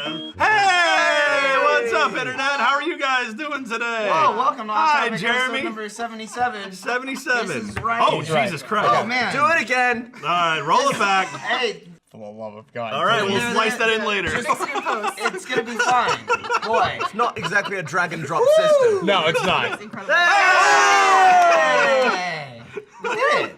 Hey, what's up, Internet? How are you guys doing today? Whoa, welcome to Hi, Topic Jeremy. episode number 77. 77. This is right. Oh, Jesus Christ. Oh, man. Do it again. All right, roll it back. Hey, For the love of God. All right, we'll Yeah, slice that in later. it's gonna be fine. Boy. Not exactly a drag and drop system. No, it's not. Incredible. Hey! We did it.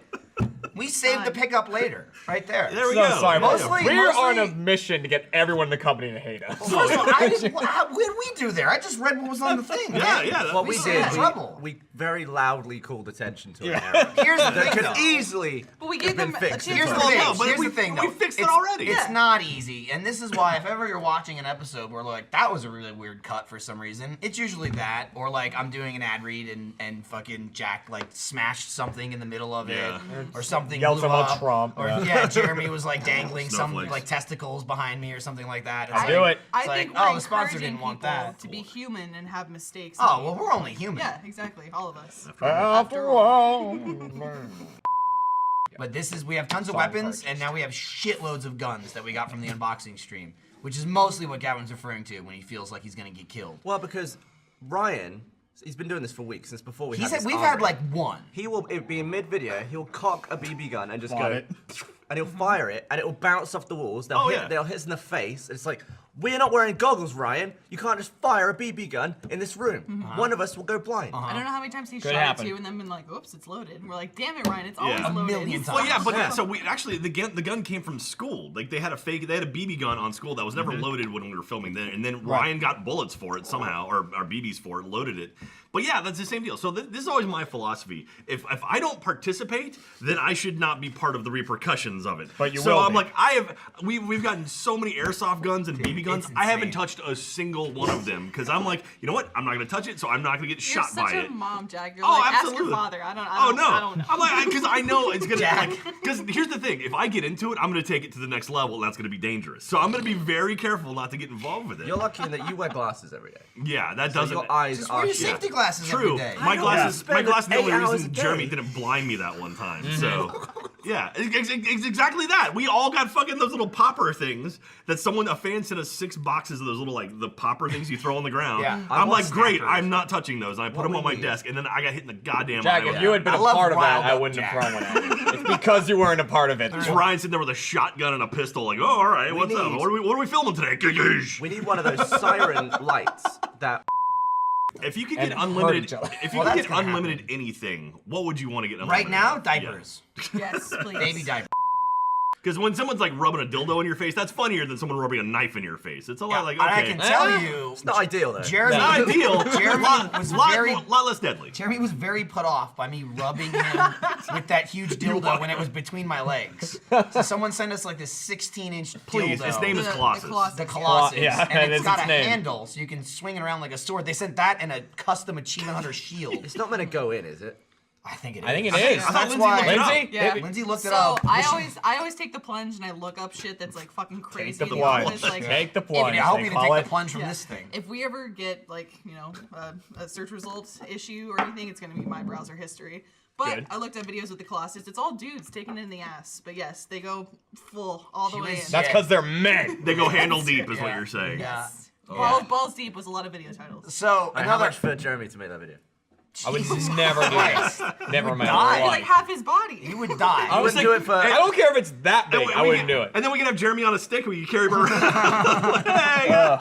We saved the pickup later. Right there. There we So go. sorry, Mostly- we're on a mostly- mission to get everyone in the company to hate us. First of all, what did we do there? I just read what was on the thing. Yeah, man. yeah. What we We did, had trouble. we very loudly called attention to an error Here's the that thing, could though. easily But we have gave been them a fixed. chance Here's the to thing. no, but Here's we- the thing, we though. fixed it It's- already. It's Yeah. not easy, and this is why if ever you're watching an episode where like that was a really weird cut for some reason, it's usually that, or like I'm doing an ad read and fucking Jack like smashed something in the middle of it, Yeah. or something Yelled blew about up, Trump, or yeah. Jeremy was like dangling some Snowflakes. like testicles behind me or something like that. Let's It's do like- it. I It's think like, we're oh, the sponsor encouraging didn't want people that. to be human and have mistakes. Oh well, we're only human. Yeah, exactly. All of us. After all. But this is, we have tons of Song weapons, purchased. and now we have shitloads of guns that we got from the unboxing stream, which is mostly what Gavin's referring to when he feels like he's gonna get killed. Well, because Ryan, he's been doing this for weeks, since before we He had said this we've armory. had like one. He will, it'll be in mid-video, he'll cock a BB gun and just Got go, it. and he'll fire it, and it will bounce off the walls, they'll, Oh, hit, yeah. they'll hit us in the face, and it's like, we're not wearing goggles, Ryan. You can't just fire a BB gun in this room. One of us will go blind. I don't know how many times he's Could shot happen. at you and then been like, oops, it's loaded. And we're like, damn it, Ryan, it's always Yeah. A loaded. million times. Well, yeah, but Yeah. so we actually the gun came from school. Like they had a BB gun on school that was never loaded when we were filming there, and then Ryan got bullets for it somehow, or BBs for it, loaded it. But yeah, that's the same deal. So this is always my philosophy. If I don't participate, then I should not be part of the repercussions of it. But you so will I'm be. like, we've gotten so many airsoft guns and BB guns. it's I haven't insane. touched a single one of them because I'm like, you know what? I'm not gonna touch it, so I'm not gonna get You're shot such by a it. mom, Jack. You're Oh, like, ask absolutely. your father. I don't Oh no! I don't know. I'm like, because I know it's gonna Jack. because here's the thing: if I get into it, I'm gonna take it to the next level, and that's gonna be dangerous. So I'm gonna be very careful not to get involved with it. You're lucky in that you wear glasses every day. Yeah, that So doesn't. your eyes Just are wear your shit. safety glasses True. every day. My glasses. Yeah. My glasses. The Spend only 8 hours reason a day. Jeremy didn't blind me that one time. So, yeah, it's exactly that. We all got fucking those little popper things that a fan sent us 6 boxes of those little like the popper things you throw on the ground. Yeah. I I'm want like, great. snappers. I'm not touching those. And I put What them we on my need. desk, and then I got hit in the goddamn Jack, eye. if you had been I a love part of that, riled I up wouldn't Jack. have thrown one at you. It's because you weren't a part of it. Just Ryan sitting there with a shotgun and a pistol, like, oh, all right, what's up? need- What are we filming today? We need one of those siren lights that If you could And get hurt unlimited, each other. if you Well, could that's get gonna unlimited happen. anything, what would you want to get Right unlimited? now, diapers. Yes, please. Baby diapers. Because when someone's like rubbing a dildo in your face, that's funnier than someone rubbing a knife in your face. It's a lot like, okay. I can tell you, it's not ideal though. Jeremy, Not ideal. Jeremy was lot very less deadly. Jeremy was very put off by me rubbing him with that huge dildo when it was between my legs. So someone sent us like this 16-inch Please, dildo. its name is The Colossus. Colossus. The Colossus, Yeah, and that it's is got its a name. handle, so you can swing it around like a sword. They sent that and a custom Achievement Hunter shield. It's not meant to go in, is it? I think it is. I think it is. So I thought that's Lindsay why looked it up. Lindsay? Yeah. Lindsay looked it So up. I always take the plunge and I look up shit that's like fucking crazy. the in the plunge. office, like, Take the plunge. I hope they you didn't call take it. the plunge from Yeah. this thing. If we ever get like, a search results issue or anything, it's gonna be my browser history. But Good. I looked at videos with the Colossus. It's all dudes taking it in the ass. But yes, they go full all the She way was- in. That's because they're men. They go handle deep, is what Yeah. you're saying. Yeah. Balls deep was a lot of video titles. So And how another. much for Jeremy to make that video? I would Jesus never do Christ. that. Never in my die. life. Like half his body. You would die. I wouldn't was do it for- I don't care if it's that big. And I wouldn't do it. And then we can have Jeremy on a stick. We can carry him around. Hey, Well,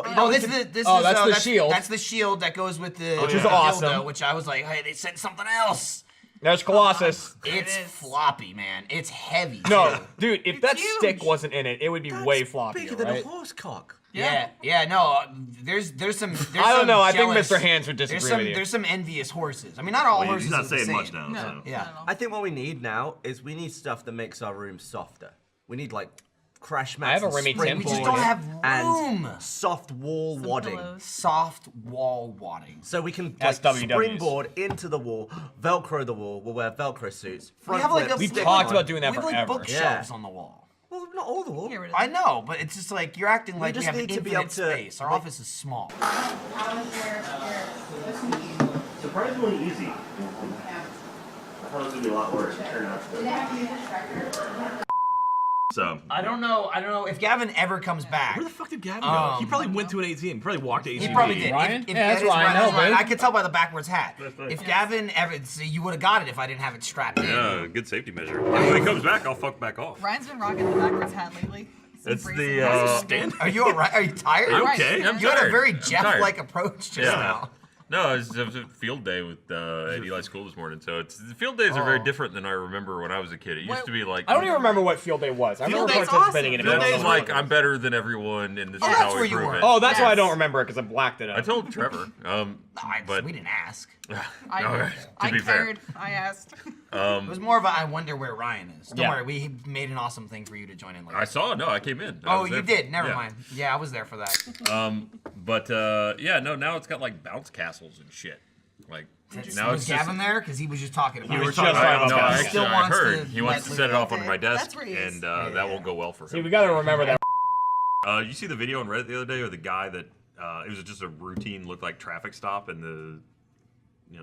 you Oh, know, this we is could- this Oh, is that's the that's, shield. That's the shield that goes with the Which is the awesome. dildo, which I was like, hey, they sent something else. There's Colossus. It's is. floppy, man. It's heavy. No, too. dude, if It's that huge. stick wasn't in it, it would be way floppier, bigger than right? a horse cock. Yeah, no. There's some. There's I don't some know. I think jealous- Mr. Hands would disagree with you. There's some envious horses. I mean, not all Well, horses he's not are the saying same. much now. No, So. Yeah. not at all. I think what we need now is we need stuff that makes our room softer. We need like crash mats. I have a and Remy spring We Temple. just boards don't have and room. soft wall wadding. pillows. Soft wall wadding. So we can That's like, WWs. springboard into the wall, Velcro the wall. We'll wear Velcro suits. Front have, like, flip, a- We've stick talked on. about doing that We have like forever. bookshelves Yeah. on the wall. Well, not all the wall. Get rid of I that. know, but it's just like you're acting like we just have need to be infinite able to space. Our make- office is small. Surprisingly easy. I thought it was gonna be a lot worse. It turned out to be. So I don't know if Gavin ever comes back. where the fuck did Gavin go? He probably went to an ATM. He probably walked to ATM. He probably did. Ryan? If Yeah, that's that is Ryan. that's No, man. I could tell by the backwards hat. If Gavin ever, so you would have got it if I didn't have it strapped in. Yeah, good safety measure. When he comes back, I'll fuck back off. Ryan's been rocking the backwards hat lately. He's It's embracing the, it. Stand. Are you alright? Are you tired? I'm Right. okay. I'm You had a tired. very I'm Jeff-like tired. approach just Yeah. now. No, it was a field day with at Eli School this morning. So the field days are very different than I remember when I was a kid. It used to be like I don't even remember what field day was. I Field remember day's participating awesome. in it. Field That's days like I'm better than everyone, and this is that's how where we you prove were. it. Oh, that's why I Yes. don't remember it because I blacked it out. I told Trevor. But We didn't ask. I, Alright, to I be fair. cared. I asked. It was more of a I wonder where Ryan is. Don't Yeah. worry, we made an awesome thing for you to join in later. I saw. No, I came in. I Oh, was you there. did. Never Yeah. mind. Yeah, I was there for that. But yeah, no. Now it's got like bounce castles and shit. Like now Was it's just. Gavin there? Because he was just talking about He it. was just talking I, about no, that. actually, Still I wants heard to he wants to let set it Luke off out on there. my desk, That's where he is. and that won't go well for See, him. we got to remember that. You see the video on Reddit the other day, or the guy that it was just a routine, looked like traffic stop, and the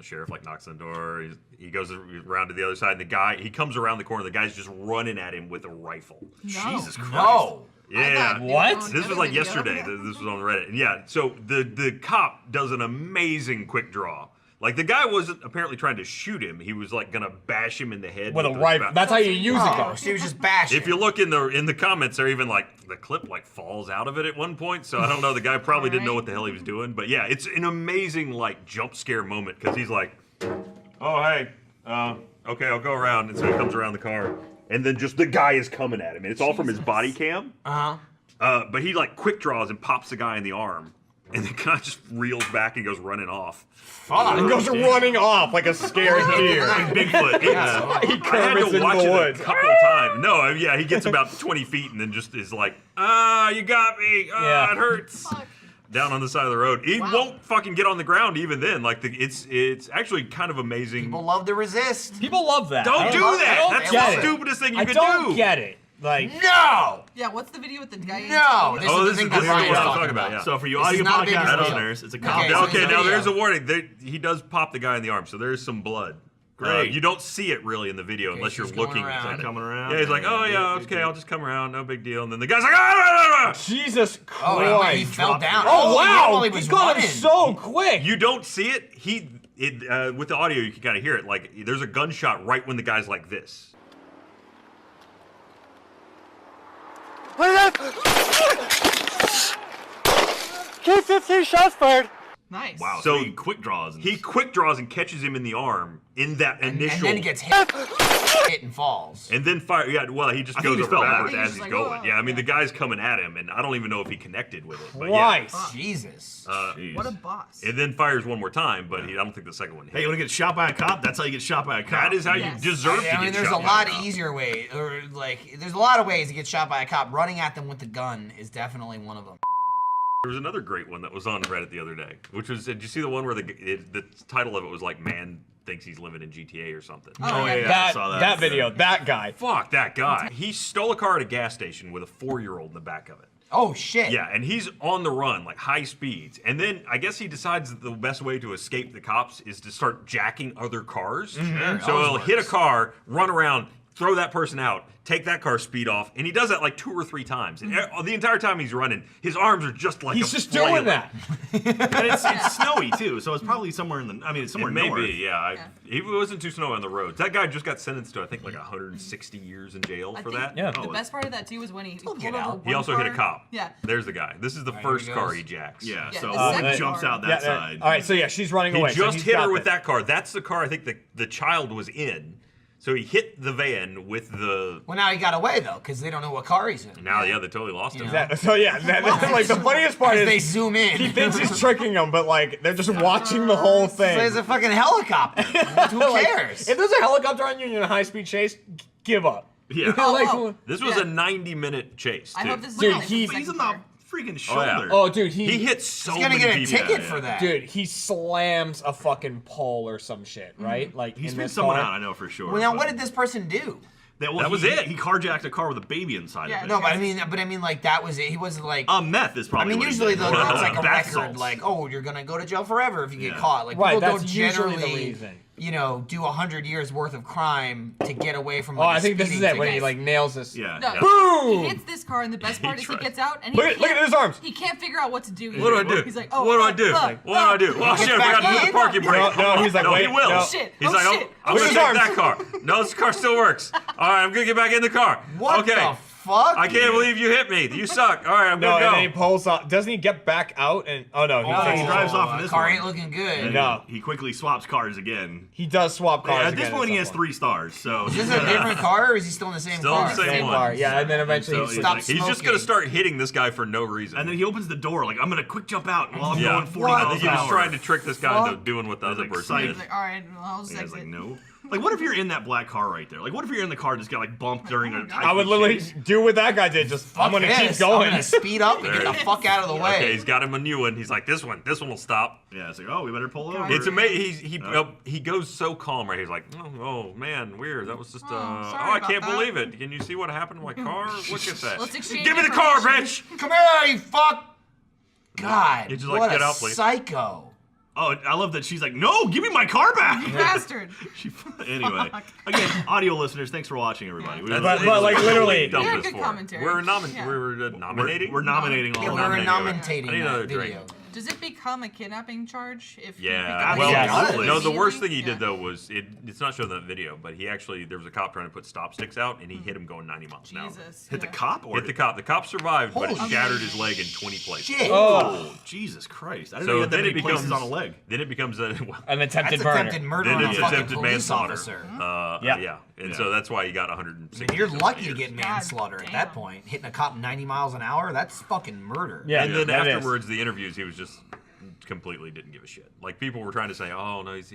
sheriff like knocks on the door. He goes around to the other side, and the guy he comes around the corner. The guy's just running at him with a rifle. Jesus Christ. No. Yeah. What? This was like yesterday. This was on Reddit. And yeah, so the cop does an amazing quick draw. Like the guy wasn't apparently trying to shoot him. He was like gonna bash him in the head With a the rifle. bat- That's how you use it, Oh, though. so he was just bashing. If you look in the comments, they're even like the clip like falls out of it at one point. So I don't know. The guy probably didn't know what the hell he was doing. But yeah, it's an amazing like jump scare moment because he's like, oh hey, okay, I'll go around, and so he comes around the car, and then just the guy is coming at him, and it's all from his body cam. But he like quick draws and pops the guy in the arm, and the guy just reels back and goes running off. And goes running off like a scared deer. Bigfoot. Yeah. I had Kermit's to in watch the it woods. a couple times. No, yeah, he gets about 20 feet and then just is like, you got me. Yeah. It hurts. Fuck. Down on the side of the road. He won't fucking get on the ground even then. Like it's actually kind of amazing. People love to resist. People love that. Don't I do I that. don't That's get the it. stupidest thing you I could don't do. get it. Like, No. Yeah, what's the video with the guy? No. This Oh, is this the is thing the that one Ryan's I'm talking talking about. about. Yeah. So for you This is audio not a big podcast deal. listeners, it's a cop. Okay, so Okay, it's a now video. there's a warning. He does pop the guy in the arm, so there's some blood. Great. You don't see it really in the video unless so you're he's going looking around. at it. Coming around. Yeah, he's like, oh yeah, okay, I'll just come around, no big deal. And then the guy's like, ah! Jesus Oh, Christ. he fell down. Oh, wow. While he He was got him running. so quick. You don't see it. With the audio, you can kind of hear it. Like there's a gunshot right when the guy's like this. K-15 shots fired. Nice. Wow. So So he quick draws. And He quick draws and catches him in the arm in that And initial. then he gets hit and falls. And then fire. Yeah, well, he just I think goes he over fell backwards backwards. as He's he's like, going. "Oh, Yeah, I mean yeah." the guy's coming at him, and I don't even know if he connected with it. But yeah. Christ. Jesus. Jeez. What a boss. And then fires one more time, but I don't think the second one hit. Hey, you want to get shot by a cop? That's how you get shot by a cop. That is how Yes. you deserve to I mean, get there's a shot by lot cop. easier ways, or like, there's a lot of ways to get shot by a cop. Running at them with the gun is definitely one of them. There was another great one that was on Reddit the other day, which was, did you see the one where the title of it was like, man thinks he's living in GTA or something? Oh, yeah, I That, saw that. that video, that guy. Fuck that guy. He stole a car at a gas station with a 4-year-old in the back of it. Oh shit. Yeah, and he's on the run, like high speeds. And then I guess he decides that the best way to escape the cops is to start jacking other cars. So he'll hit a car, run around, throw that person out, take that car speed off, and he does that like 2 or 3 times. And the entire time he's running, his arms are just like He's a just flail. doing that. And it's snowy too, so it's probably somewhere in the. I mean, it's somewhere It may north. be, yeah. He wasn't too snowy on the roads. That guy just got sentenced to, I think, like 160 years in jail I for think that. Yeah. The best part of that too was when he pulled get over out. one He also car. hit a cop. Yeah. There's the guy. This is the There first he car goes. he jacks. Yeah. Yeah, So the second he jumps car. out that side. All right, so yeah, she's running He away. so just he's hit got her with this. that car. That's the car I think the child was in. So he hit the van with the. Well, now he got away though, because they don't know what car he's in. Now, yeah, they totally lost him. So yeah, like the funniest part As is they zoom in. he thinks he's tricking them, but like they're just watching the whole thing. There's a fucking helicopter. Who Like, cares? if there's a helicopter on you and you're in a high-speed chase, give up. Yeah. Like, Oh, This was Yeah. a 90-minute chase. I too. hope this is Dude, not he's- the He's in second the car. freaking Oh, yeah. shoulder. Oh, dude, He hit so He's gonna many get a people. ticket Yeah, for yeah. that. dude, he slams a fucking pole or some shit, right? Like He's in been this someone car. out, I know for sure. Well, now but- what did this person do? That That was it. He carjacked a car with a baby inside Yeah, of it. No, but I mean, like that was it. He wasn't like. Meth is I probably. mean, what he usually did. though, it's like a Bath record, salts. like, oh, you're gonna go to jail forever if you get Yeah. caught. Like Right, people that's don't usually generally the reason. you know, do 100 years worth of crime to get away from. Oh, Like, I think this is speeding it when he ticket. like nails this. Yeah. No, yeah. Boom! he hits this car, and the best part is he tried. gets out and he Look at can't- his arms. He can't figure out what to do. What do I do? He's like, oh, what do I do? Like, What do I do? Oh shit! I forgot to do the parking brake. No, he's like, no, wait, he will. no. Shit. He's Oh, like, shit. I'm Look gonna at take his that car. No, this car still works. All right, I'm gonna get back in the car. What okay. the fuck? I can't believe you hit me. You suck. All right, I'm No, gonna and go. then he pulls off. Doesn't he get back out? And oh no, he, Oh, takes he it. drives off in this car one. ain't looking good. And No. he quickly swaps cars again. He does swap cars. At this again point, he some has 3 stars. So Is this a different car, or is he still in the same Still car? in the same one. car. Yeah, and then eventually So he he's stops. like- He's just gonna start hitting this guy for no reason. And then he opens the door like, I'm gonna quick jump out while I'm yeah, going 40 I miles think he an was hour. trying to trick this guy into Fuck. doing what the He's other person excited. did. He's like, all right, well, I'll just And he's exit. like, no. Like, what if you're in that black car right there? Like, what if you're in the car and just got like bumped during a I would literally do what that guy did. Just I'm gonna keep this. going. I'm gonna speed up and get the fuck out of the way. Okay, he's got him a new one. He's like, this one will stop. Yeah, it's like, oh, we better pull over. It's amazing. He goes so calm, right? He's like, oh man, weird. That was just sorry I about can't that. believe it. Can you see what happened to my car? Look at that. Let's exchange Give me the car, information. bitch. Come here, you fuck! God, You just like, what get a out, please. psycho. Oh, I love that she's like, no, give me my car back. You bastard. She, anyway, again, audio listeners, thanks for watching, everybody. We- That's- But, like, that's what literally- we dumped Yeah, this good for. commentary. We're Yeah. nominating. we're nominating all Yeah, of we were them. nominating I need another that drink. video. Does it become a kidnapping charge if he Yeah. becomes Well, Yes. no. The worst thing he immediately? did though was it's not shown in that video, but he actually there was a cop trying to put stop sticks out, and he hit him going 90 miles an hour. Jesus. Hit the yeah. cop or Hit the cop. The cop survived, but it Holy shattered his leg in 20 places. Shit. Oh, Jesus Christ! I didn't know So you had that then many it becomes places on a leg. Then it becomes a well, An attempted That's murder. attempted murder then on a it's fucking attempted police manslaughter. officer. Yeah. Yeah, and Yeah. so that's why he got I 160. mean, you're years. lucky to get God manslaughter at that damn. point. Hitting a cop 90 miles an hour, that's fucking murder. Yeah, And then that is. afterwards, the interviews, he was just completely didn't give a shit. Like people were trying to say, "Oh no, he's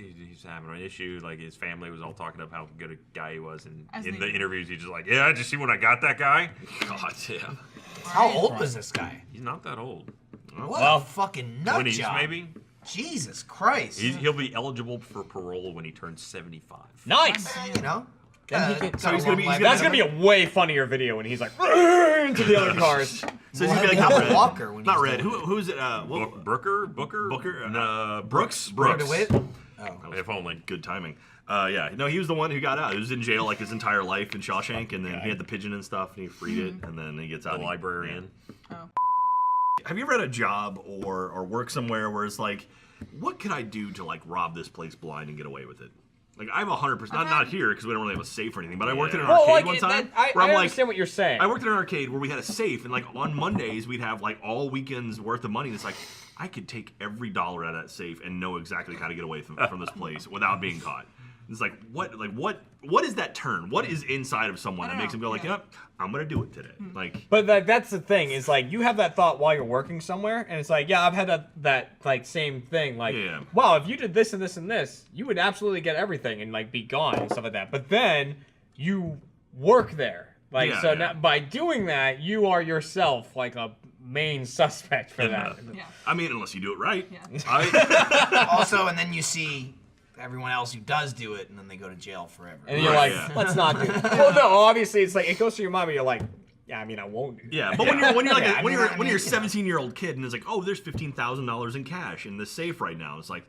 having an issue." Like his family was all talking about how good a guy he was, and As in they the do. interviews, he's just like, "Yeah, did you see when I got that guy? God damn. How old was this guy? He's not that old. What Well, a fucking nut 20s job. maybe. Jesus Christ. He'll be eligible for parole when he turns 75. Nice. You know? Then he can- got so a he's gonna long be- he's life gonna That's ahead gonna of be him. a way funnier video when he's like into the other cars. So he's We'll gonna be like, have not a red. walker when Not he's red. doing Who's it? Booker? Brooks. Brooker DeWitt? Oh. If only. Good timing. Yeah, no, he was the one who got out. He was in jail like his entire life in Shawshank, and then he had the pigeon and stuff, and he freed it, and then he gets out. The and he- librarian. Have you ever had a job or work somewhere where it's like, what could I do to like rob this place blind and get away with it? Like I have 100%, not here because we don't really have a safe or anything, but I worked in an Well, arcade like one time. I where I'm like, understand what you're saying. I worked in an arcade where we had a safe, and like on Mondays we'd have like all weekends worth of money. And it's like I could take every dollar out of that safe and know exactly how to get away from this place without being caught. It's like what is that turn? What is inside of someone that makes them go like, yep, I'm gonna do it today. Like, But like that's the thing is like you have that thought while you're working somewhere, and it's like yeah, I've had that like same thing. Like Yeah. wow, if you did this and this and this, you would absolutely get everything and like be gone and stuff like that. But then you work there, like Yeah, so yeah. now by doing that, you are yourself like a main suspect for that. Yeah. I mean, unless you do it right. Yeah. Also, and then you see everyone else who does do it, and then they go to jail forever. And you're Right, like, yeah. let's not do it. Well, no, obviously it's like it goes through your mind, but you're like, yeah, I mean, I won't do. Yeah, but when you're like Yeah, I when mean, you're I when mean, you're a you know. 17-year-old kid and it's like, oh, there's $15,000 in cash in the safe right now. It's like,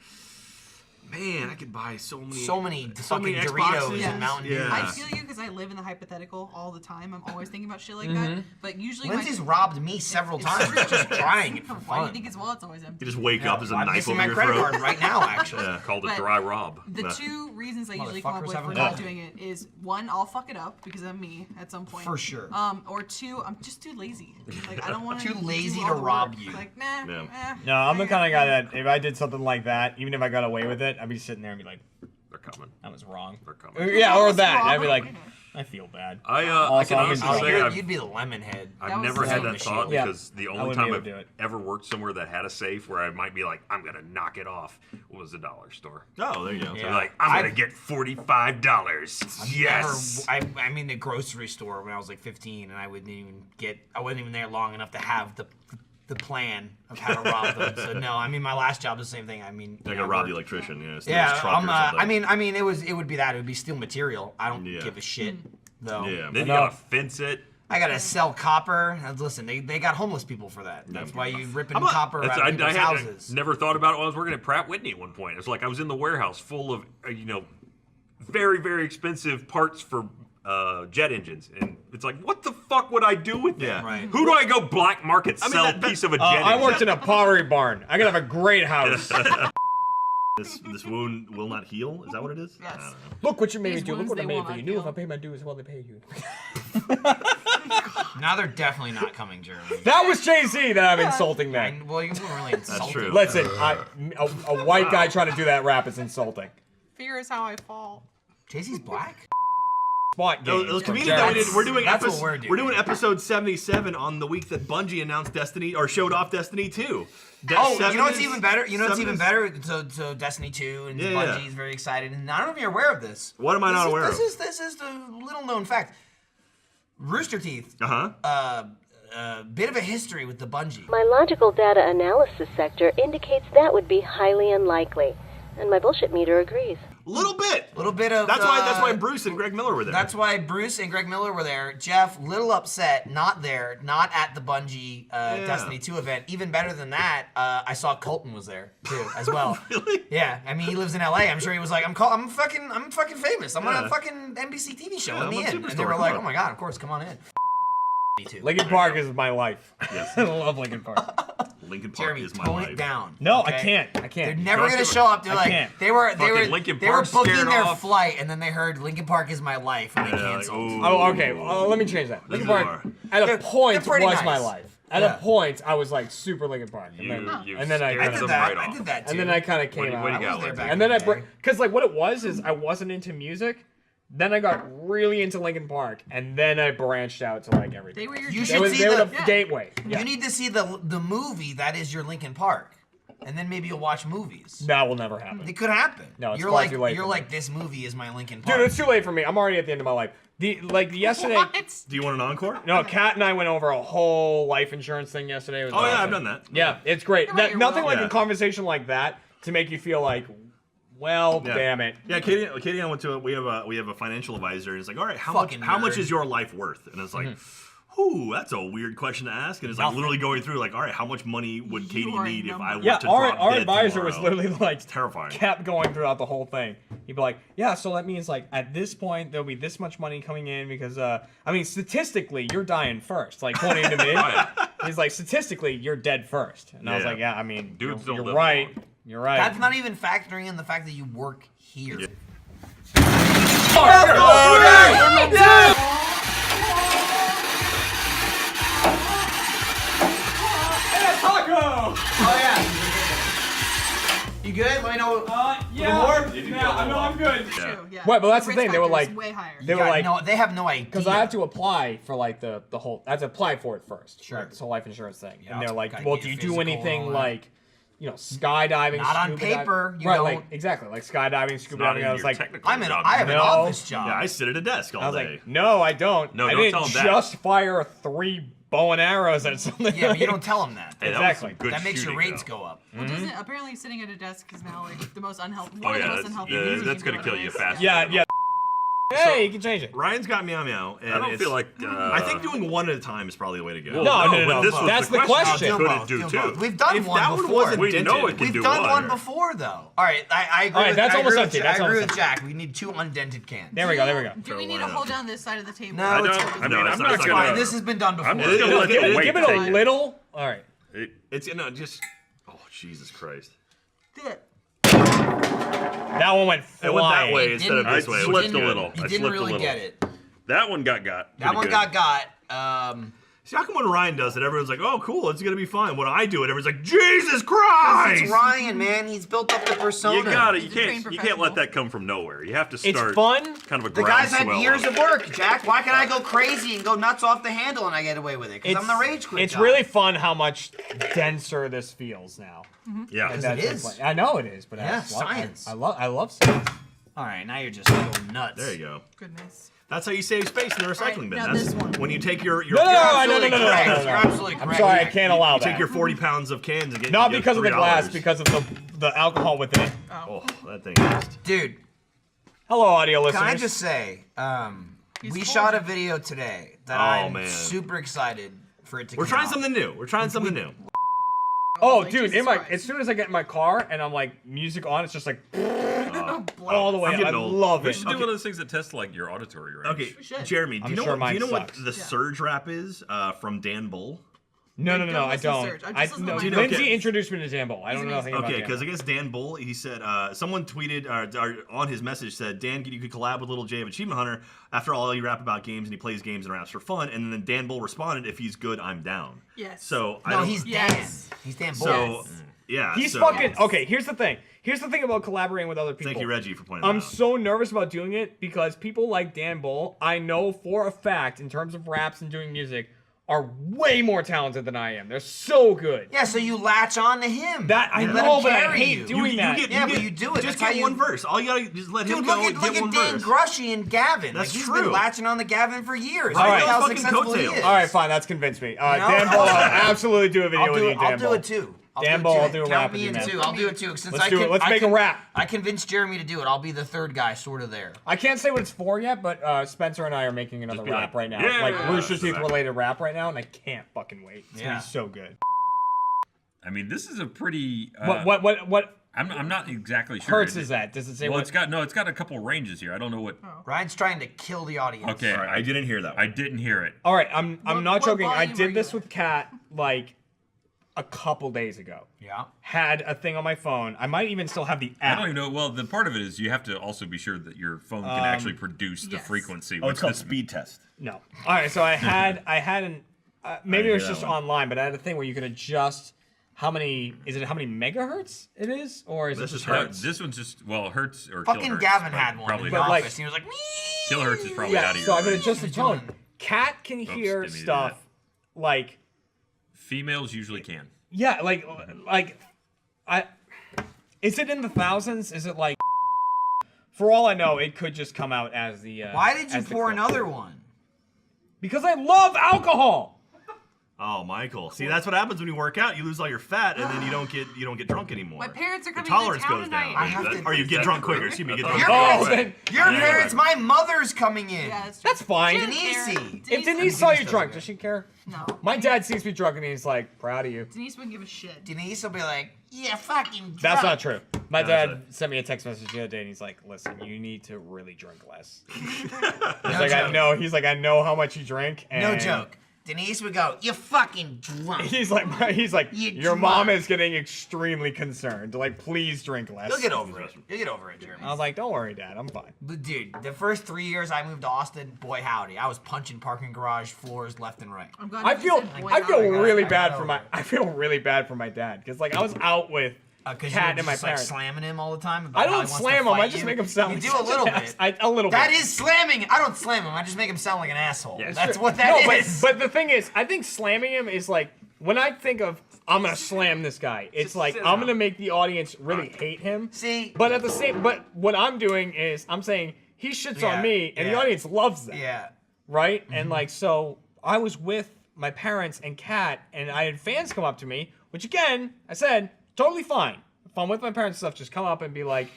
man, I could buy so many fucking Xboxes. Doritos Yeah. and Mountain Dew. Yeah. I feel you because I live in the hypothetical all the time. I'm always thinking about shit like that. But usually, Lindsay's robbed me several times just trying it for Why do you fun. think his wallet's always empty? You just wake up as a I'm knife missing over my your credit throat. card right now, actually. Yeah. Called a But- dry rob. The two reasons I usually come up Motherfuckers with for haven't not got it. doing it is one, I'll fuck it up because of me at some point. For sure. Or two, I'm just too lazy. Like I don't want Too lazy to rob you. Like nah. Yeah. No, I'm the kind of guy that if I did something like that, even if I got away with it, I'd be sitting there and be like, They're coming. that was wrong. They're coming. Yeah, or was that. wrong. I'd be like, I feel bad. I Also, can I'm honestly in Oh, say you'd I've be the lemon head. That I've was never the had same that thought Yeah. because the I only wouldn't be time able to do I've it. ever worked somewhere that had a safe where I might be like, I'm gonna knock it off was the dollar store. Oh, there you go. So like, I'm gonna I've- get $45. Yes. I mean, the grocery store when I was like 15, and I wasn't even there long enough to have the plan of how to rob them. So no, I mean, my last job was the same thing. I mean, They're you gonna know, rob I the worked- electrician. Yeah. Yeah, truck or something. I mean, it would be that. It would be steel material. I don't Yeah. give a shit though. Yeah. Then you No. gotta fence it. I gotta sell copper. Listen, they got homeless people for that. That's why you ripping copper out of people's houses. Never thought about it while I was working at Pratt Whitney at one point. It's like I was in the warehouse full of, very, very expensive parts for jet engines. And it's like, what the fuck would I do with that? Yeah. Right. Who do I go black market sell a piece of a jet engine? I worked in a pottery barn. I gotta have a great house. This wound will not heal. Is that what it is? Yes. I don't know. Look what you made me These do. Look wounds, what I they made will for you. not Knew if heal. I pay my dues, well, they pay you. Now they're definitely not coming, Jeremy. That was Jay-Z that I'm insulting then. Well, you weren't really insulting. true. Listen, a white guy trying to do that rap is insulting. Fear is how I fall. Jay-Z's black? Spot game. Those comedians that we did, That's what we're doing. We're doing episode 77 on the week that Bungie announced Destiny or showed off Destiny 2. You know what's even better? So Destiny 2 and Yeah, Bungie's very excited. And I don't know if you're aware of this. What am I not aware of? This is the little known fact. Rooster Teeth, bit of a history with the Bungie. My logical data analysis sector indicates that would be highly unlikely, and my bullshit meter agrees. Little bit. Little bit of. That's why Bruce and Greg Miller were there. That's why Bruce and Greg Miller were there. Jeff, little upset, not there, not at the Bungie Destiny 2 event. Even better than that, I saw Colton was there too, as well. Really? Yeah, I mean he lives in LA. I'm sure he was like, I'm fucking famous. I'm on a fucking NBC TV show. Let me I'm a in. And they superstar, were come like, on. oh my god, of course, come on in. Me too. Lincoln Park is my life. Yes. I love Lincoln Park. Lincoln Park Jeremy, is my tone life. it down. No, okay? I can't. They're never gonna Don't do it. show up. They're I like can't. they were Fucking Linkin they were Park booking scared their off. flight and then they heard Linkin Park is my life and they Yeah, like, canceled. ooh. Oh, okay. Let me change that. Lincoln Park, at a They're point, was pretty my nice. life. At Yeah. a point, I was like super Lincoln Park. And You then I scared I kinda- did them that. right I off. did that too. And then I kind of came What do out. you I was got, there Lincoln? back And then in the day. because like what it was is I wasn't into music. Then I got really into Linkin Park, and then I branched out to like everything. They were your. You They should were, see they were the- the Yeah. gateway. Yeah. You need to see the movie that is your Linkin Park, and then maybe you'll watch movies. That will never happen. It could happen. No, it's you're far like too late you're for like me. this movie is my Linkin Park. Dude, it's too late for me. I'm already at the end of my life. Yesterday. What? Do you want an encore? No, Kat and I went over a whole life insurance thing yesterday. It was Oh yeah, awesome. I've done that. Yeah, it's great. You're right, you're Nothing well. like Yeah. a conversation like that to make you feel like, well, Yeah. damn it. Yeah, Katie and I went to we have a financial advisor, and it's like, all right, how Fucking much nerd. is your life worth? And it's like, ooh, that's a weird question to ask. And it's like literally going through like, all right, how much money would Katie are a need if I were Yeah, to our drop dead advisor tomorrow? was literally like, terrifying. kept going throughout the whole thing. He'd be like, yeah, so that means like at this point there'll be this much money coming in because I mean statistically you're dying first. Like quoting to me, he's like statistically you're dead first, and I was Yeah. like, yeah, I mean Dudes don't you're live right, long. you're right. That's not even factoring in the fact that you work here. Yeah. Oh yeah. You good? Let me know. I'm good. True, yeah. What, but that's the risk thing, they were factor is like- way higher. They were like, no, they have no idea. because I have to apply for like the whole. I have to apply for it first. Sure. Like, this whole life insurance thing, Yeah, and they're like, gotta well, get do you your do physical and anything all that. like, skydiving? Not on scuba paper, diving? you right? don't. like exactly, like skydiving, scuba Not diving. in I was your like, technical I job. have an No. office job. Yeah, I sit at a desk all I was day. like, no, I don't. No, I don't didn't tell 'em that. just fire 3 bow and arrows at something. Yeah, but you like- don't tell them that. Hey, that was Exactly. some good That makes your shooting, rates though. go up. Well, doesn't it, apparently sitting at a desk is now like the most unhealthy. Oh, One of yeah, the most that's- unhealthy yeah, things you that's can gonna do kill you nowadays. fast. Yeah. Hey, you can change it. Ryan's got meow meow, and I don't it's- feel like. I think doing one at a time is probably the way to go. Well, No, but this was That's the question. Do Could both, it do do two? both. We've done If one that one before. wasn't We know dented, it can We've do done one one. before, though. All right, I agree. All right, with, that's I almost agree empty, With, that's I agree almost with Jack. We need 2 undented cans. There we go. Do we need to hold down this side of the table? No, I it's, don't. I mean, No, I'm it's not not gonna. fine. This has been done before. I'm just gonna let Give the it, weight give it a take it. little. All right. It's just. Oh Jesus Christ! Do it. That one went flying. It went that way It instead of didn't- this way. I which is slipped a good. little. You I didn't slipped a really little. get it. That one got. That Pretty one good. got. See, how come when Ryan does it, everyone's like, "Oh, cool, it's gonna be fine." When I do it, everyone's like, "Jesus Christ!" It's Ryan, man. He's built up the persona. You got it. He's You a trained can't. You can't let professional. that come from nowhere. You have to It's start. fun. Kind of a The guy's had groundswell years of of work, Jack. Why can I go crazy and go nuts off the handle and I get away with it? Because I'm the rage quit. It's guy. really fun how much denser this feels now. Yeah. Because That's it what's is. like- I know it is, but Yeah, I just love- science. I love science. All right, now you're just going nuts. There you go. Goodness. That's how you save space in the recycling bin. now That's this one. when you take your No, no, You're no, absolutely no, no, no, correct. no, no, no. You're absolutely correct. I'm sorry, I Jack. can't allow you that. take your 40 pounds of cans and get Not you get because of the glass, $3. because of the alcohol within it. Oh, that thing is. Dude, Hello, audio listeners. can I just say, He's We full shot a of- video today that Oh, I'm man. super excited for it to We're come trying out. something new. We're trying something new. Oh, Like, dude, Jesus Christ. as soon as I get in my car and I'm like music on, it's just like Blood. all the way. I'm I getting old. love We it. should do one of those things that test like your auditory range. Okay, We should. Jeremy, do I'm you know sure what? Do mine you know what sucks. the surge rap is from Dan Bull? No, Like, I don't listen to don't. Surge. I just listen to no, my Lindsay Okay. introduced me to Jambo. I don't know anything about Okay, Jambo. because I guess Dan Bull, he said, someone tweeted or on his message said, Dan, you could collab with Little J of Achievement Hunter. After all, you rap about games and he plays games and raps for fun. And then Dan Bull responded, if he's good, I'm down. Yes. So I No, don't. he's Yes. Dan. He's Dan Bull. So yeah, He's so, fucking okay. Here's the thing. Here's the thing about collaborating with other people. Thank you, Reggie, for pointing I'm that out. so nervous about doing it because people like Dan Bull, I know for a fact, in terms of raps and doing music, are way more talented than I am. They're so good. Yeah, so you latch on to him. That I You let know, him but I carry hate you. doing that. Yeah, but you do it. Just That's how get you- one verse. All you gotta just let Dude, him look go at and look get at one Dan verse. Grushy and Gavin. That's like he's true. been latching on to Gavin for years. All Look right. at how Fucking successful he coattails. is. All right, fine. That's convinced me. You know? Dan Bull, I'll absolutely do a video I'll with do you, it. Dan I'll do Bull. it too. Dan Bull, I'll do a Count rap with me you, in man. too. I'll do it too. Since Let's I do can, it. Let's I make a can- rap. I convinced Jeremy to do it. I'll be the third guy, sort of there. I can't say what it's for yet, but Spencer and I are making another be rap like, right now. yeah, Like Rooster so Teeth that- related rap right now, and I can't fucking wait. It's gonna Yeah. be so good. I mean, this is a pretty. What I'm not exactly sure. hertz is that? Does it say Well, what? it's got a couple ranges here. I don't know what. Ryan's trying to kill the audience. Okay, All right, I didn't hear that. I didn't hear it. All right, I'm What- not what joking. I volume are did you this at? with Kat like a couple days ago. Yeah. Had a thing on my phone. I might even still have the I app. don't even know. Well, the part of it is you have to also be sure that your phone can actually produce the yes. frequency. Oh, which it's called this- speed test. No. All right, so I had an maybe it hear was that just one. online, but I had a thing where you can adjust how many megahertz it is, or is This it is just hertz. hertz? This one's just hertz or Fucking kilohertz, Gavin but had one Probably in the But, like- office. And he was like, kilohertz is probably out Yeah, of your so I could range. adjust the He's tone. doing- Cat can hear didn't do stuff like Females usually can. yeah, like I. Is it in the thousands? Is it like? For all I know, it could just come out as the. why did you as the pour clip. another one? Because I love alcohol. Oh, Michael. See, that's what happens when you work out. You lose all your fat, and then you don't get drunk anymore. My parents are Your coming to tolerance town goes tonight. down. I have to- Or you get drunk quicker. Excuse me, get drunk Your quicker. Oh, parents, then your parents, my mother's coming in. Yeah, that's true. that's fine. She doesn't care. Denise. If Denise Denise saw you doesn't drunk, care. does she care? No. My dad sees me drunk and he's like, proud of you. Denise wouldn't give a shit. Denise will be like, yeah, fucking drunk. That's not true. My No, dad that's sent me a text message the other day and he's like, listen, you need to really drink less. He's No like, joke. He's like, I know how much you drink. And No joke. Denise would go, you fucking drunk. He's like, You your mom drunk." is getting extremely concerned. Like, please drink less. You'll get over it. You'll get over it, Jeremy. I was like, don't worry, Dad, I'm fine. But dude, the first 3 years I moved to Austin, boy howdy, I was punching parking garage floors left and right. I'm glad I you feel said boy, I feel howdy. really I bad got for over I feel really bad for my dad because like I was out with Because Cat you and my just like parents. slamming him all the time. About I how he don't wants to slam him. I fight just you. make him sound. You like do a such little an bit. ass. A little That bit. is slamming. I don't slam him. I just make him sound like an asshole. Yeah, That's sure. what that no, is. but the thing is, I think slamming him is like when I think of I'm gonna slam this guy. It's Just like sit I'm down. gonna make the audience really hate him. See, But at the same, but what I'm doing is I'm saying he shits Yeah, on me, and the yeah. audience loves that. yeah. Right? And like, so I was with my parents and Kat, and I had fans come up to me, which again, I said, totally fine. If I'm with my parents and stuff, just come up and be like,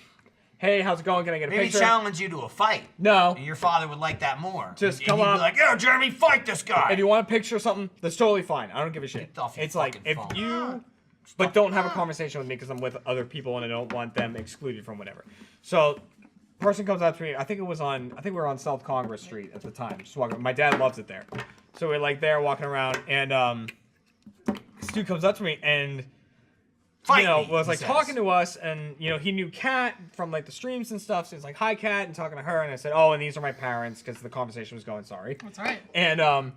hey, how's it going? Can I get a Maybe picture? challenge you to a fight. No. And your father would like that more. Just And come he'd up. be like, yo, Jeremy, fight this guy. If you want a picture or something, that's totally fine. I don't give a shit. Get off your It's like, fucking if phone. you, but don't have a conversation with me because I'm with other people and I don't want them excluded from whatever. So, person comes up to me. I think we were on South Congress Street at the time. Just walking. My dad loves it there. So we're like there walking around, and this dude comes up to me and Fight you know me, was he like says. talking to us, and you know he knew Kat from like the streams and stuff. So he's like, "Hi, Kat," and talking to her, and I said, "Oh, and these are my parents," because the conversation was going. Sorry. That's right. And I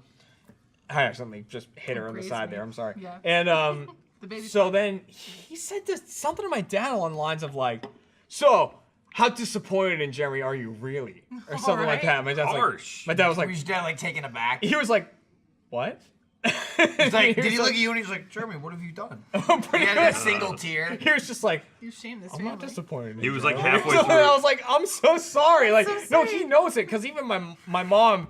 accidentally just hit her on the Praise side me. there. I'm sorry. Yeah. And The baby's so fine. then he said something to my dad along the lines of like, "So how disappointed in Jeremy are you really?" Or something like that. My dad's Harsh. like, my dad was Was like, your dad like taken aback? he was like, "What?" He's like, did was he look at you and he was like, Jeremy, what have you done? Pretty He had good. a single tear. He was just like, You shamed this I'm family. not disappointed. in He was you, like Jeremy." halfway So through. I was like, I'm so sorry. Like, so no, sweet. he knows it because even my mom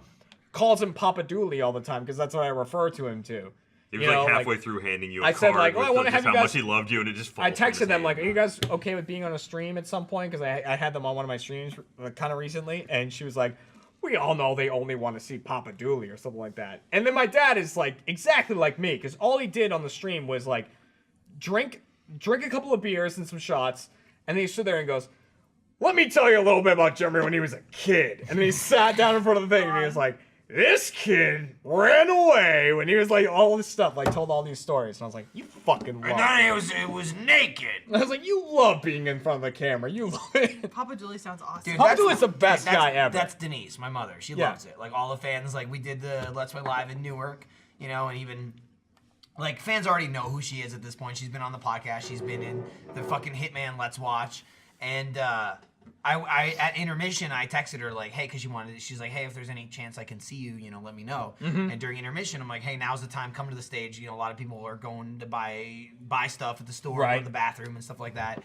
calls him Papa Dooley all the time because that's what I refer to him to. He was You know, like halfway like, through handing you a I said, card like, oh, with I wanna just have you how guys- much he loved you, and it just falls I from his texted them like, hand. "Are you guys okay with being on a stream at some point?" Because I had them on one of my streams kind of recently, and she was like, we all know they only want to see Papa Dooley or something like that. And then my dad is like exactly like me, because all he did on the stream was like drink a couple of beers and some shots, and then he stood there and goes, let me tell you a little bit about Jeremy when he was a kid. And then he sat down in front of the thing and he was like, this kid ran away when he was like all this stuff, like told all these stories. And I was like, you fucking love it. It was naked. And I was like, you love being in front of the camera. You love it. Papa Dooley sounds awesome. Dude, Papa that's- Dooley's the best that's- guy ever. That's Denise, my mother. She Yeah. loves it. Like all the fans, like we did the Let's Play Live in Newark, you know, and even like fans already know who she is at this point. She's been on the podcast. She's been in the fucking Hitman Let's Watch, and I at intermission I texted her like, hey, because she's like, hey, if there's any chance I can see you, you know, let me know. Mm-hmm. And during intermission, I'm like, hey, now's the time, come to the stage. You know, a lot of people are going to buy stuff at the store, go Right. to the bathroom and stuff like that.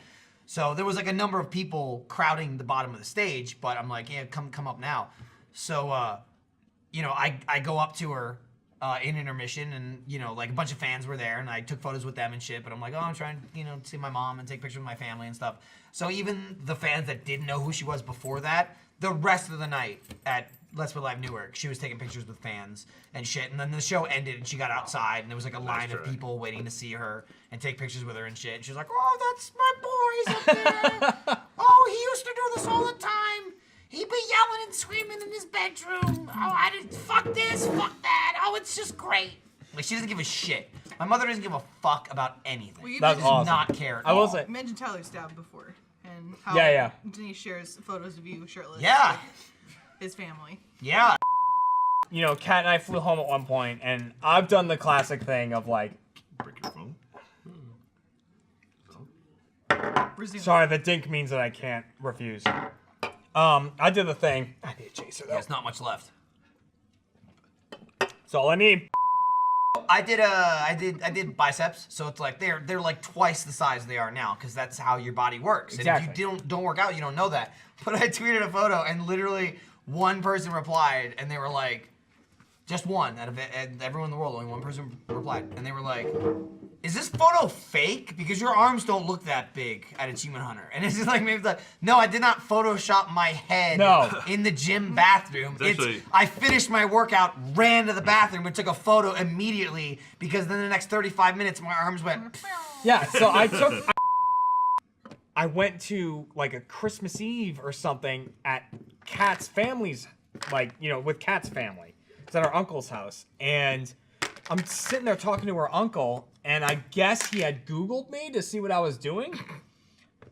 So there was like a number of people crowding the bottom of the stage, but I'm like, yeah, come up now. So you know, I go up to her in intermission, and you know, like a bunch of fans were there, and I took photos with them and shit. But I'm like, oh, I'm trying, you know, to see my mom and take pictures with my family and stuff. So even the fans that didn't know who she was before that, the rest of the night at Let's Play Live Newark, she was taking pictures with fans and shit. And then the show ended, and she got outside, and there was like a line of people waiting to see her and take pictures with her and shit. And she was like, oh, that's my boys up there. Oh, he used to do this all the time. He'd be yelling and screaming in his bedroom. Oh, I didn't, fuck this, fuck that. Oh, it's just great. Like, she doesn't give a shit. My mother doesn't give a fuck about anything. Well, you That's mentioned, does awesome. not care at I will all. say, you mentioned Tyler Stab before, and how Yeah. Denise shares photos of you shirtless. Yeah. with his family. Yeah. you know, Kat and I flew home at one point, and I've done the classic thing of like, Break your phone. Resume. sorry, the dink means that I can't refuse. I did the thing. I need a chaser though. There's not much left. That's all I need. I did biceps, so it's like they're like twice the size they are now, because that's how your body works. Exactly. And if you don't work out, you don't know that. But I tweeted a photo, and literally one person replied, and they were like, just one out of everyone in the world, only one person replied, and they were like, "Is this photo fake? Because your arms don't look that big at Achievement Hunter." And it's just like maybe like, no, I did not Photoshop my head in the gym bathroom. I finished my workout, ran to the bathroom, and took a photo immediately, because then the next 35 minutes my arms went. Yeah, so I went to like a Christmas Eve or something at Kat's family's, like, you know, with Kat's family. It's at our uncle's house, and I'm sitting there talking to her uncle, and I guess he had Googled me to see what I was doing.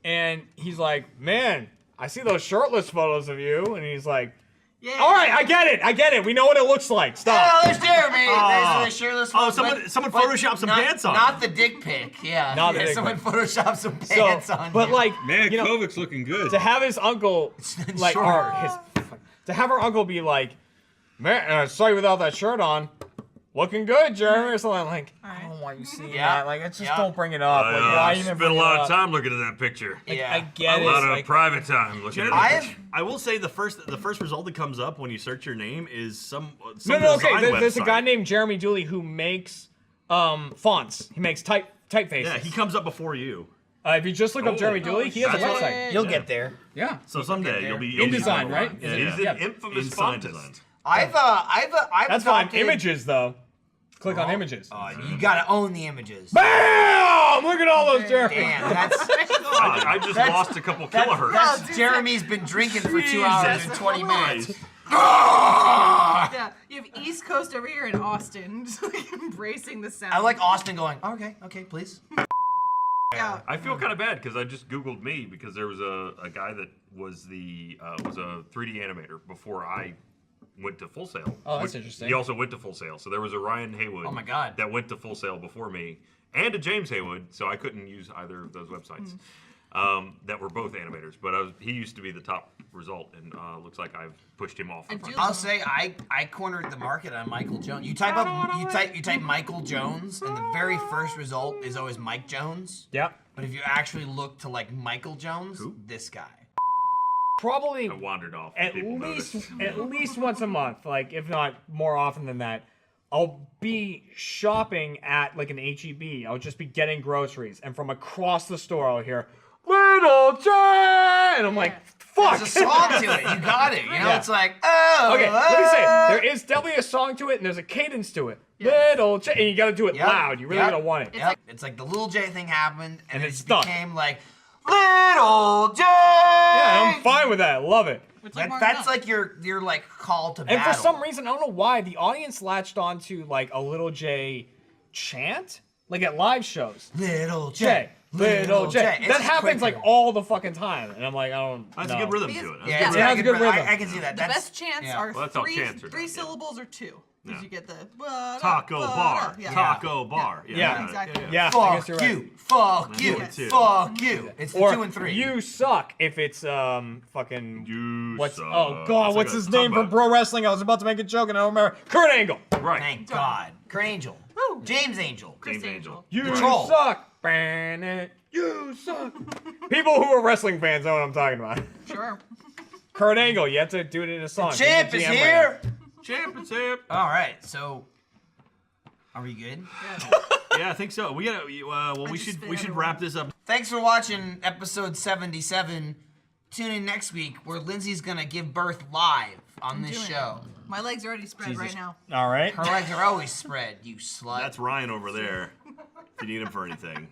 And he's like, man, I see those shirtless photos of you. And he's like, Yeah. all right, I get it. We know what it looks like. Stop. Oh, there's Jeremy. There's the shirtless. Oh, one, someone but photoshopped some not- pants on. Not the dick pic. Yeah. Not the dick someone pic. photoshopped some pants on. But you. like, Man, you know, Kovic's looking good. to have his uncle, like, Sure. or to have her uncle be like, man, I saw you without that shirt on. Looking good, Jeremy, or something. I'm like, I don't want you seeing Yeah. that. Like, it's just Yeah. don't bring it up. Like, I why spent even a bring lot it of up? time looking at that picture. Yeah. I get A it. lot of like, private time looking at I that. have. I will say the first result that comes up when you search your name is some no, okay. design There's a website. guy named Jeremy Dooley who makes fonts. He makes typefaces. Yeah, he comes up before you. If you just look up Jeremy Dooley, he has a that's website. You'll get there. Yeah. So someday you'll be InDesign, right? Yeah, He's yeah. an infamous In sign fontist. design. I've That's fine. adopted- Images, though. Click on images. You gotta own the images. Bam! Look at all those Jeremy. Damn, that's I just lost a couple kilohertz. that's Jeremy's been drinking for 2 hours and 20 minutes. Yeah, you have East Coast over here in Austin, just like embracing the sound. I like Austin going. Okay, please. Yeah. I feel kind of bad because I just Googled me because there was a guy that was was a 3D animator before I went to Full Sail. Oh, that's interesting. He also went to Full Sail. So there was a Ryan Haywood. Oh my God. That went to Full Sail before me, and a James Haywood. So I couldn't use either of those websites. That were both animators, but he used to be the top result, and looks like I've pushed him off. I do I'll say I cornered the market on Michael Jones. You type Michael Jones, and the very first result is always Mike Jones. Yep. But if you actually look to like Michael Jones, this guy. Probably I wandered off. at People least noticed. at least once a month, like if not more often than that, I'll be shopping at like an HEB. I'll just be getting groceries, and from across the store I'll hear, Little J, and I'm like, fuck. There's a song to it. You got it. You know, it's like, oh. Okay, let me say, there is definitely a song to it, and there's a cadence to it. Little J, and you gotta do it loud. You really gotta want it. It's like the Little J thing happened, and it it stuck. became like, Little J. Yeah, I'm fine with that. I love it. That's like your like call to battle. And for some reason, I don't know why, the audience latched onto like a Little J chant, like at live shows. Little J. Little J. It's That just happens quicker. like all the fucking time, and I'm like, I don't. That's know. a good rhythm to it. Yeah, it has a good rhythm. I can see that. The best chants are Well, that's how three, chants are three done, syllables or two. Because you get the Taco bar. Yeah. Taco bar. Yeah. Exactly. Yeah, I Fuck guess you're right. you. Fuck you. it too. Fuck you. It's the Or 2 and 3. you suck if it's fucking You what's suck. oh god It's what's like a his name from tugboat. pro wrestling? I was about to make a joke and I don't remember. Kurt Angle. Right. Thank God. Kurt Angel. James Angel. James Angel. You Control. suck. You suck. People who are wrestling fans know what I'm talking about. Sure. Kurt Angle, you have to do it in a song. Champ He's is the GM right here. Championship. All right. So, are we good? Yeah, I think so. We gotta. Well, we just should spit everywhere. wrap this up. Thanks for watching episode 77. Tune in next week where Lindsay's gonna give birth live on this doing show. My legs are already spread right now. All right. Her legs are always spread, you slut. That's Ryan over there. If you need him for anything.